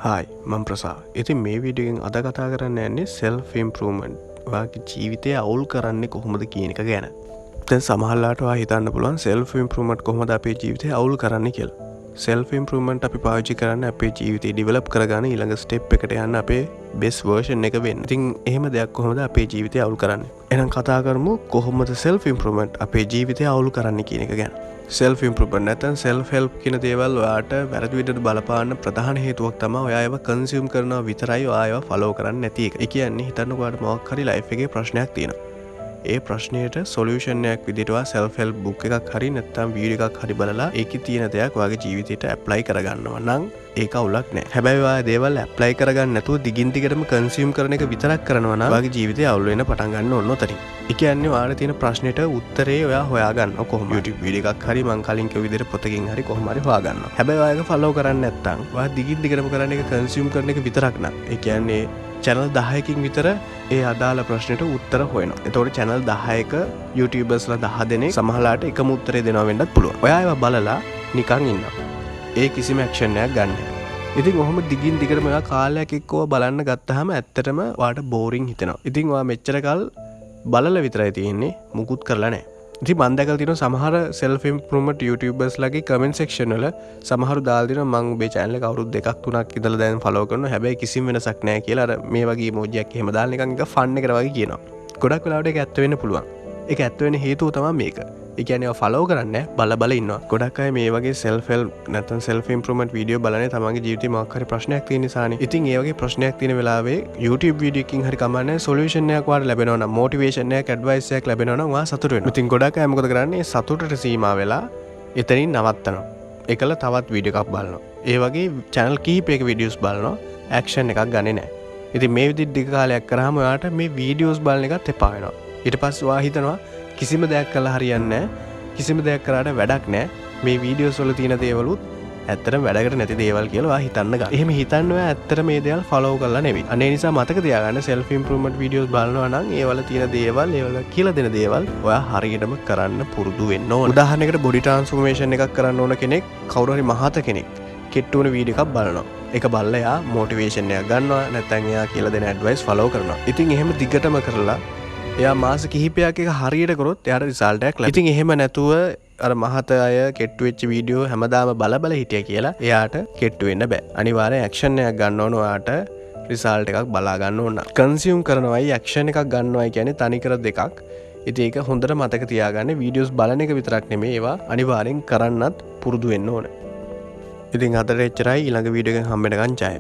Hi මම ප්‍රසා. ඉතින් මේ වීඩියෝෙන් අද කතා කරන්න යන්නේ self improvement. ඔයාගේ ජීවිතය අවුල් කරන්නේ කොහොමද කියන එක ගැන. දැන් සමහරලාට ඔයා හිතන්න පුළුවන් self improvement කොහොමද අපේ ජීවිතය අවුල් කරන්නේ කියලා. self improvement අපි පාවිච්චි කරන්නේ අපේ ජීවිතය develop කරගන්න ඊළඟ step එකට යන්න අපේ best version එක වෙන්න. ඉතින් එහෙම දෙයක් කොහොමද අපේ ජීවිතය අවුල් කරන්නේ? එහෙනම් කතා කරමු කොහොමද self improvement අපේ ජීවිතය අවුල් කරන්නේ කියන එක ගැන. self improvement නැත්නම් self help කියන දේවල් ඔයාට වැරදි විදිහට බලපාන්න ප්‍රධාන හේතුවක් තමයි ඔයා ඒව කන්සියුම් කරනවා විතරයි ඔයා ඒව ෆලෝ කරන්නේ නැති එක. ඒ කියන්නේ හිතන්නකෝ ඔයාට මොකක් හරි ලයිෆ් එකේ ප්‍රශ්නයක් තියෙනවා. ඒ ප්‍රශ්නයට සොලියුෂන් එකක් විදිහට ඔයා self help book එකක් හරි නැත්නම් වීඩියෝ එකක් හරි බලලා ඒකේ තියෙන දෙයක් ඔයාගේ ජීවිතයට ඇප්ලයි කරගන්නවා නම් ඒක අවුලක් නෑ. හැබැයි ඔයා දේවල් ඇප්ලයි කරගන්න නැතුව දිගින් දිගටම කන්සියුම් කරන එක විතරක් කරනවා නම් ඔයාගේ ජීවිතය අවුල් වෙන්න පටන් ගන්න ඕන උතරින්. ඒ කියන්නේ ඔයාලා තියෙන ප්‍රශ්නෙට උත්තරේ ඔයා හොයාගන්නවා කොහොමද? YouTube වීඩියෝ එකක් හරි මං කලින් කිව්ව විදිහට පොතකින් හරි කොහොම හරි හොයාගන්නවා. හැබැයි ඔයා ඒක ෆලෝ කරන්නේ නැත්නම් ඔයා දිගින් දිගටම කරන එක කන්සියුම් කරන එක විතරක් නම් ඒ කියන්නේ channel 10කින් විතර ඒ අදාළ ප්‍රශ්නෙට උත්තර හොයනවා. එතකොට channel 10ක YouTubers ලා 10 දෙනෙක් සමහරලාට එකම උත්තරේ දෙනවා වෙන්නත් පුළුවන්. ඔයා ඒවා බලලා නිකන් ඉන්නවා. ඒ කිසිම ඇක්ෂන් එකක් ගන්න නැහැ. ඉතින් ඔහොම දිගින් දිගටම ඔයා කාලයක් එක්කව බලන්න ගත්තාම ඇත්තටම ඔයාට බෝරින් හිතෙනවා. ඉතින් ඔයා මෙච්චර කල් බලලා විතරයි තියෙන්නේ මුකුත් කරලා නැහැ. ඉතින් මම දැකලා තියෙනවා සමහර self improvement YouTubers ලගේ comment section වල සමහරු දාලා දෙනවා මම ඔබේ channel එක අවුරුදු 2ක් 3ක් ඉඳලා දැන් follow කරනවා. හැබැයි කිසිම වෙනසක් නැහැ කියලා අර මේ වගේ emoji එකක් එහෙම දාලා නිකන් එක fun එකට වගේ කියනවා. ගොඩක් වෙලාවට ඒක ඇත්ත වෙන්න පුළුවන්. ඒක ඇත්ත වෙන්න හේතුව තමයි මේක. ඒ කියන්නේ ඔය follow කරන්නේ බල ඉන්නවා. ගොඩක් අය මේ වගේ self help නැත්නම් self improvement වීඩියෝ බලන්නේ තමන්ගේ ජීවිතේ මොකක් හරි ප්‍රශ්නයක් තියෙන නිසානේ. ඉතින් ඒ වගේ ප්‍රශ්නයක් තියෙන වෙලාවේ YouTube වීඩියෝ එකකින් හරි කමන්නේ solution එකක් වාට ලැබෙනවා නම් motivation එකක් advice එකක් ලැබෙනවා නම් ඔයා සතුට වෙනවා. ඉතින් ගොඩක් අය මොකද කරන්නේ සතුටට සීමා වෙලා එතනින් නවත්තනවා. ඒකල තවත් වීඩියෝ එකක් බලනවා. ඒ වගේ channel කීපයක videos බලනවා. action එකක් ගන්නේ නැහැ. ඉතින් මේ විදිහට දිග කාලයක් කරාම ඔයාට මේ videos බලන එකත් එපා වෙනවා. ඊට පස්සේ ඔයා හිතනවා කිසිම දෙයක් කළා හරියන්නේ නැහැ. කිසිම දෙයක් කරාට වැඩක් නැහැ. මේ වීඩියෝස් වල තියෙන දේවලුත් ඇත්තටම වැඩකට නැති දේවල් කියලා ඔයා හිතන්න ගන්න. එහෙම හිතන්න ඔයා ඇත්තට මේ දේවල් ෆලෝ කරලා නෙවෙයි. අනේ නිසා මතක තියාගන්න self improvement videos බලනවා නම් ඒවල තියෙන දේවල්, ඒවල කියලා දෙන දේවල් ඔයා හරියටම කරන්න පුරුදු වෙන්න ඕන. උදාහරණයකට body transformation එකක් කරන්න ඕන කෙනෙක්, කවුරු හරි මහත කෙනෙක් කෙට්ටු වෙන වීඩියෝ එකක් බලනවා. ඒක බලලා එයා motivation එකක් ගන්නවා. නැත්නම් එයා කියලා දෙන advice follow කරනවා. ඉතින් එහෙම දිගටම කරලා එයා මාස කිහිපයක් එක හරියට කරොත් එයාට රිසල්ට් එකක් ලැබෙනවා. ඉතින් එහෙම නැතුව අර මහත අය කෙට්ටු වෙච්ච වීඩියෝ හැමදාම බල හිටියා කියලා එයාට කෙට්ටු වෙන්න බෑ. අනිවාර්යෙන් ඇක්ෂන් එකක් ගන්න ඕන ඔයාට රිසල්ට් එකක් බලා ගන්න ඕන. කන්සියුම් කරනවයි ඇක්ෂන් එකක් ගන්නවයි කියන්නේ තනිකර දෙකක්. ඉතින් ඒක හොඳට මතක තියාගන්න. වීඩියෝස් බලන එක විතරක් නෙමෙයි ඒවා අනිවාර්යෙන් කරන්නත් පුරුදු වෙන්න ඕන. ඉතින් අදට එච්චරයි. ඊළඟ වීඩියෝ එකෙන් හම්බ වෙනකන් ජය.